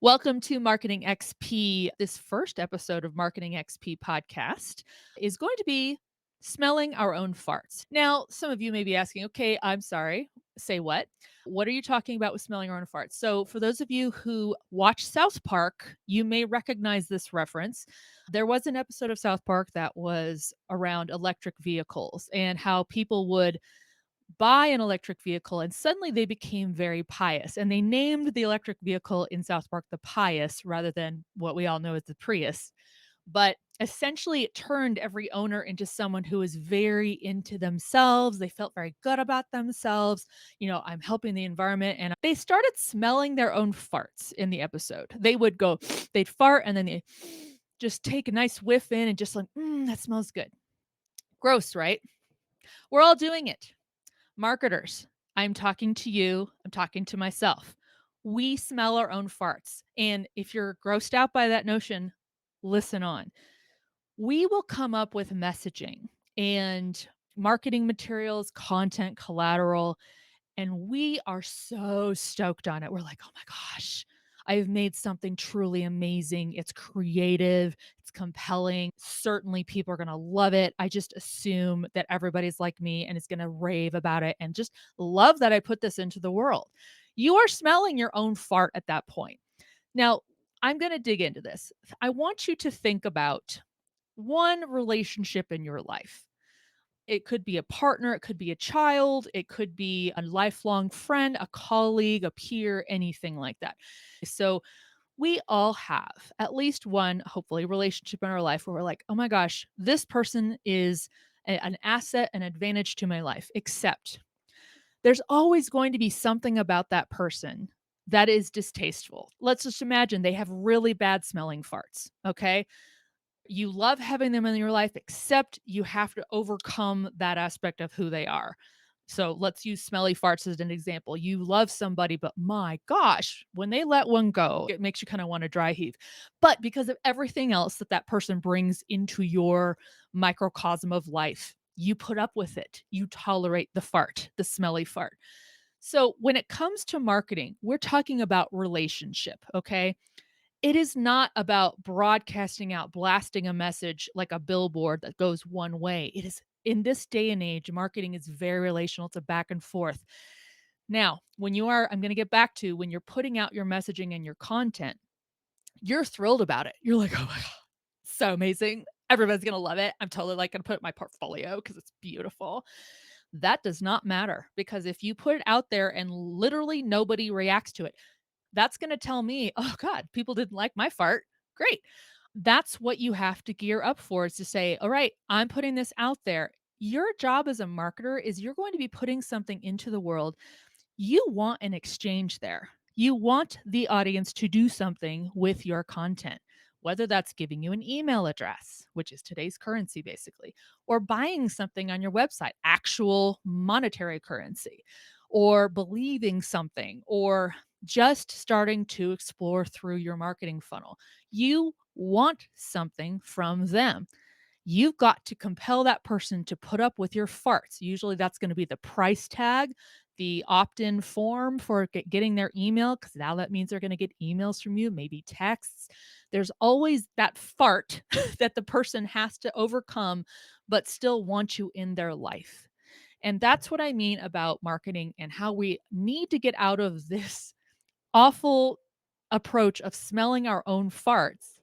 Welcome to Marketing XP. This first episode of Marketing XP podcast is going to be smelling our own farts. Now, some of you may be asking, okay, I'm sorry, say what? What are you talking about with smelling our own farts? So, for those of you who watch South Park, you may recognize this reference. There was an episode of South Park that was around electric vehicles and how people would buy an electric vehicle and suddenly they became very pious and they named the electric vehicle in South Park the Pious rather than what we all know as the Prius. But essentially it turned every owner into someone who was very into themselves. They felt very good about themselves. I'm helping the environment, and they started smelling their own farts in the episode. They would go they'd fart and then they just take a nice whiff in and just like, that smells good. Gross, right? We're all doing it. Marketers, I'm talking to you, I'm talking to myself. We smell our own farts. And if you're grossed out by that notion, listen on. We will come up with messaging and marketing materials, content, collateral, and we are so stoked on it. We're like, "Oh my gosh, I've made something truly amazing. It's creative, it's compelling. Certainly people are going to love it. I just assume that everybody's like me and is going to rave about it and just love that I put this into the world." You are smelling your own fart at that point. Now, I'm going to dig into this. I want you to think about one relationship in your life. It could be a partner, it could be a child, it could be a lifelong friend, a colleague, a peer, anything like that. So we all have at least one, hopefully, relationship in our life where we're like, oh my gosh, this person is an asset, an advantage to my life. Except there's always going to be something about that person that is distasteful. Let's just imagine they have really bad smelling farts. Okay. You love having them in your life, except you have to overcome that aspect of who they are. So let's use smelly farts as an example. You love somebody, but my gosh, when they let one go, it makes you kind of want to dry heave. But because of everything else that that person brings into your microcosm of life, you put up with it. You tolerate the fart, the smelly fart. So when it comes to marketing, we're talking about relationship, okay? It is not about broadcasting out, blasting a message like a billboard that goes one way. It is in this day and age, marketing is very relational. It's a back and forth. Now, I'm going to get back to when you're putting out your messaging and your content, you're thrilled about it. You're like, oh my God, so amazing. Everybody's going to love it. I'm totally like going to put it in my portfolio because it's beautiful. That does not matter because if you put it out there and literally nobody reacts to it, that's gonna tell me, "Oh god, people didn't like my fart. Great." That's what you have to gear up for, is to say, "All right, I'm putting this out there." Your job as a marketer is you're going to be putting something into the world. You want an exchange there. You want the audience to do something with your content, whether that's giving you an email address, which is today's currency basically, or buying something on your website, actual monetary currency, or believing something, or just starting to explore through your marketing funnel. You want something from them. You've got to compel that person to put up with your farts. Usually that's going to be the price tag, the opt in form for getting their email, because now that means they're going to get emails from you, maybe texts. There's always that fart that the person has to overcome, but still want you in their life. And that's what I mean about marketing and how we need to get out of this awful approach of smelling our own farts.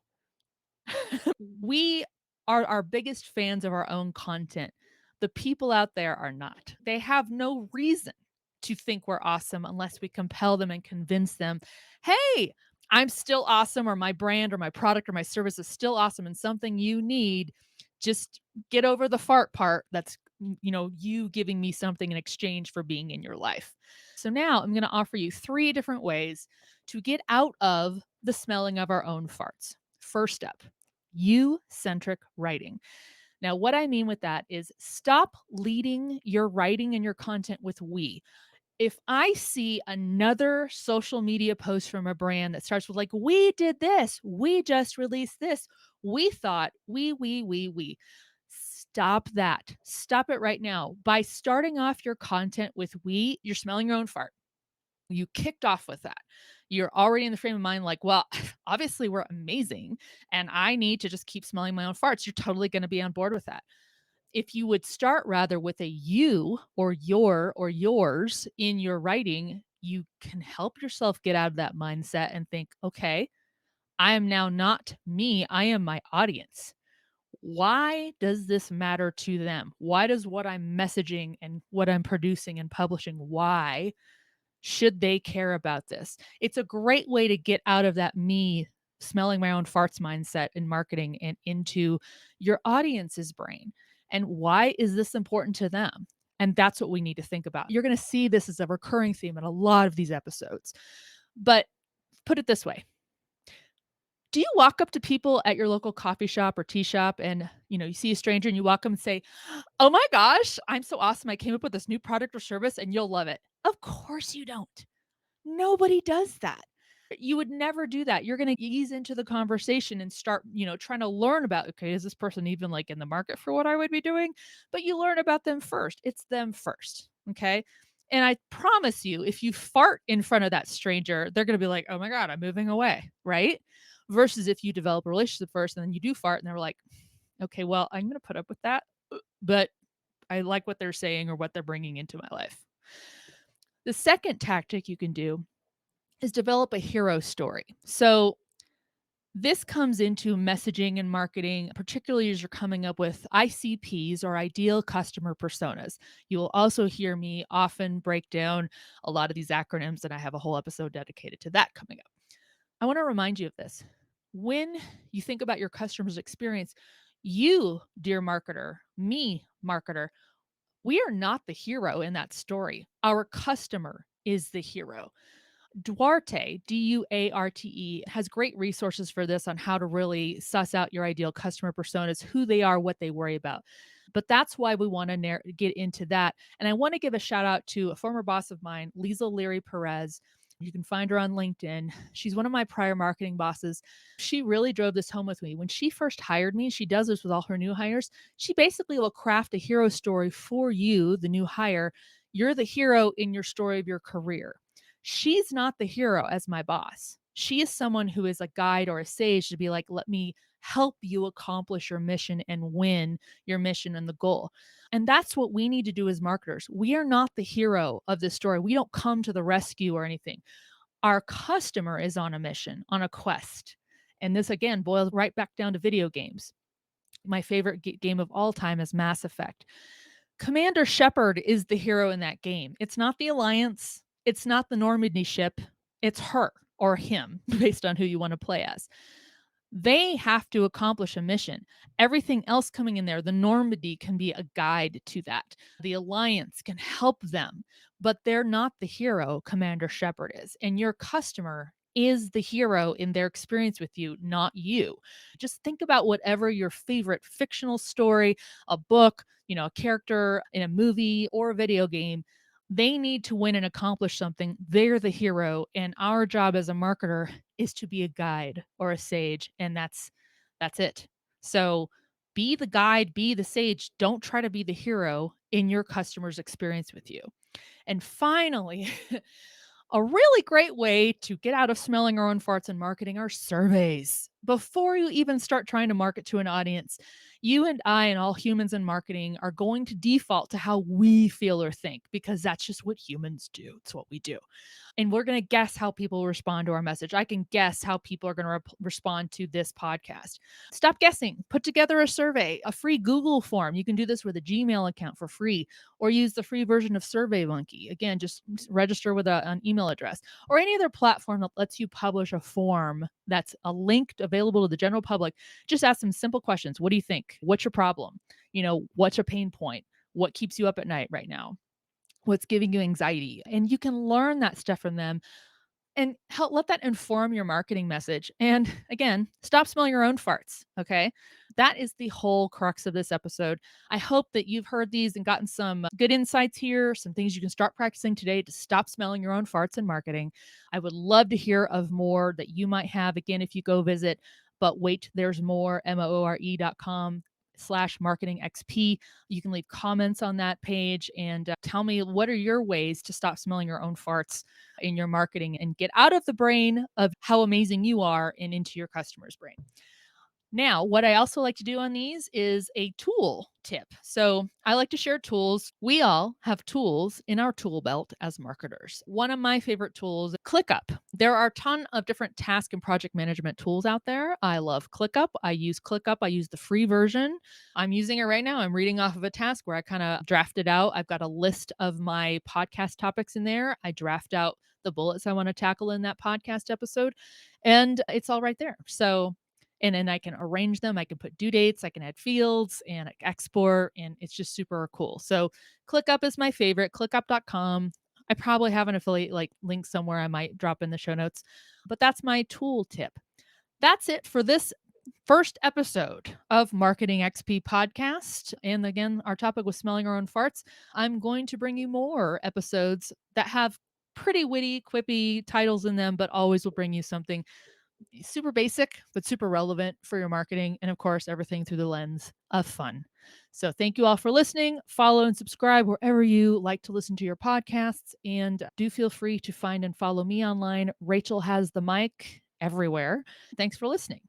We are our biggest fans of our own content. The people out there are not. They have no reason to think we're awesome unless we compel them and convince them, hey, I'm still awesome, or my brand or my product or my service is still awesome and something you need. Just get over the fart part. That's, you giving me something in exchange for being in your life. So now I'm going to offer you 3 different ways to get out of the smelling of our own farts. First up, you centric writing. Now, what I mean with that is stop leading your writing and your content with we. If I see another social media post from a brand that starts with like, we did this, we just released this, we thought, we. Stop that. Stop it right now. By starting off your content with we, you're smelling your own fart. You kicked off with that. You're already in the frame of mind like, well, obviously we're amazing and I need to just keep smelling my own farts. You're totally going to be on board with that. If you would start rather with a you or your or yours in your writing, you can help yourself get out of that mindset and think, okay, I am now not me, I am my audience. Why does this matter to them? Why does what I'm messaging and what I'm producing and publishing, why should they care about this? It's a great way to get out of that me smelling my own farts mindset in marketing and into your audience's brain. And why is this important to them? And that's what we need to think about. You're going to see this as a recurring theme in a lot of these episodes. But put it this way, do you walk up to people at your local coffee shop or tea shop and, you see a stranger and you walk up and say, "Oh my gosh, I'm so awesome. I came up with this new product or service and you'll love it." Of course you don't. Nobody does that. You would never do that. You're gonna ease into the conversation and start, trying to learn about, okay, is this person even like in the market for what I would be doing? But you learn about them first. It's them first. Okay. And I promise you, if you fart in front of that stranger, they're gonna be like, oh my God, I'm moving away. Right. Versus if you develop a relationship first and then you do fart and they're like, okay, well, I'm gonna put up with that. But I like what they're saying or what they're bringing into my life. The second tactic you can do is develop a hero story. So this comes into messaging and marketing, particularly as you're coming up with ICPs or ideal customer personas. You will also hear me often break down a lot of these acronyms, and I have a whole episode dedicated to that coming up. I want to remind you of this. When you think about your customer's experience, you, dear marketer, me, marketer, we are not the hero in that story. Our customer is the hero. Duarte, Duarte, has great resources for this on how to really suss out your ideal customer personas, who they are, what they worry about. But that's why we want to get into that. And I want to give a shout out to a former boss of mine, Lisa Leary Perez. You can find her on LinkedIn. She's one of my prior marketing bosses. She really drove this home with me. When she first hired me, she does this with all her new hires. She basically will craft a hero story for you, the new hire. You're the hero in your story of your career. She's not the hero as my boss. She is someone who is a guide or a sage to be like, let me help you accomplish your mission and win your mission and the goal. And that's what we need to do as marketers. We are not the hero of this story. We don't come to the rescue or anything. Our customer is on a mission, on a quest. And this again boils right back down to video games. My favorite game of all time is Mass Effect. Commander Shepard is the hero in that game. It's not the Alliance, it's not the Normandy ship, it's her or him, based on who you want to play as. They have to accomplish a mission. Everything else coming in there, the Normandy can be a guide to that. The Alliance can help them, but they're not the hero Commander Shepard is. And your customer is the hero in their experience with you, not you. Just think about whatever your favorite fictional story, a book, a character in a movie or a video game, they need to win and accomplish something. They're the hero. And our job as a marketer is to be a guide or a sage. And that's it. So be the guide, be the sage. Don't try to be the hero in your customer's experience with you. And finally, a really great way to get out of smelling our own farts in marketing are surveys. Before you even start trying to market to an audience, you and I and all humans in marketing are going to default to how we feel or think because that's just what humans do. It's what we do. And we're going to guess how people respond to our message. I can guess how people are going to respond to this podcast. Stop guessing. Put together a survey, a free Google form. You can do this with a Gmail account for free or use the free version of SurveyMonkey. Again, just register with an email address or any other platform that lets you publish a form that's a link available to the general public. Just ask some simple questions. What do you think? What's your problem? What's your pain point? What keeps you up at night right now? What's giving you anxiety? And you can learn that stuff from them and let that inform your marketing message. And again, stop smelling your own farts. Okay. That is the whole crux of this episode. I hope that you've heard these and gotten some good insights here, some things you can start practicing today to stop smelling your own farts in marketing. I would love to hear of more that you might have. Again, if you go visit, but wait, there's more, more.com. marketingxp. You can leave comments on that page and tell me what are your ways to stop smelling your own farts in your marketing and get out of the brain of how amazing you are and into your customer's brain. Now, what I also like to do on these is a tool tip. So I like to share tools. We all have tools in our tool belt as marketers. One of my favorite tools, ClickUp. There are a ton of different task and project management tools out there. I love ClickUp. I use ClickUp. I use the free version. I'm using it right now. I'm reading off of a task where I kind of drafted out. I've got a list of my podcast topics in there. I draft out the bullets I want to tackle in that podcast episode, and it's all right there. So and then I can arrange them. I can put due dates, I can add fields and export, and it's just super cool. So ClickUp is my favorite, clickup.com. I probably have an affiliate like link somewhere I might drop in the show notes, but that's my tool tip. That's it for this first episode of Marketing XP podcast. And again, our topic was smelling our own farts. I'm going to bring you more episodes that have pretty witty, quippy titles in them, but always will bring you something super basic, but super relevant for your marketing. And of course, everything through the lens of fun. So thank you all for listening. Follow and subscribe wherever you like to listen to your podcasts. And do feel free to find and follow me online. Rachel has the mic everywhere. Thanks for listening.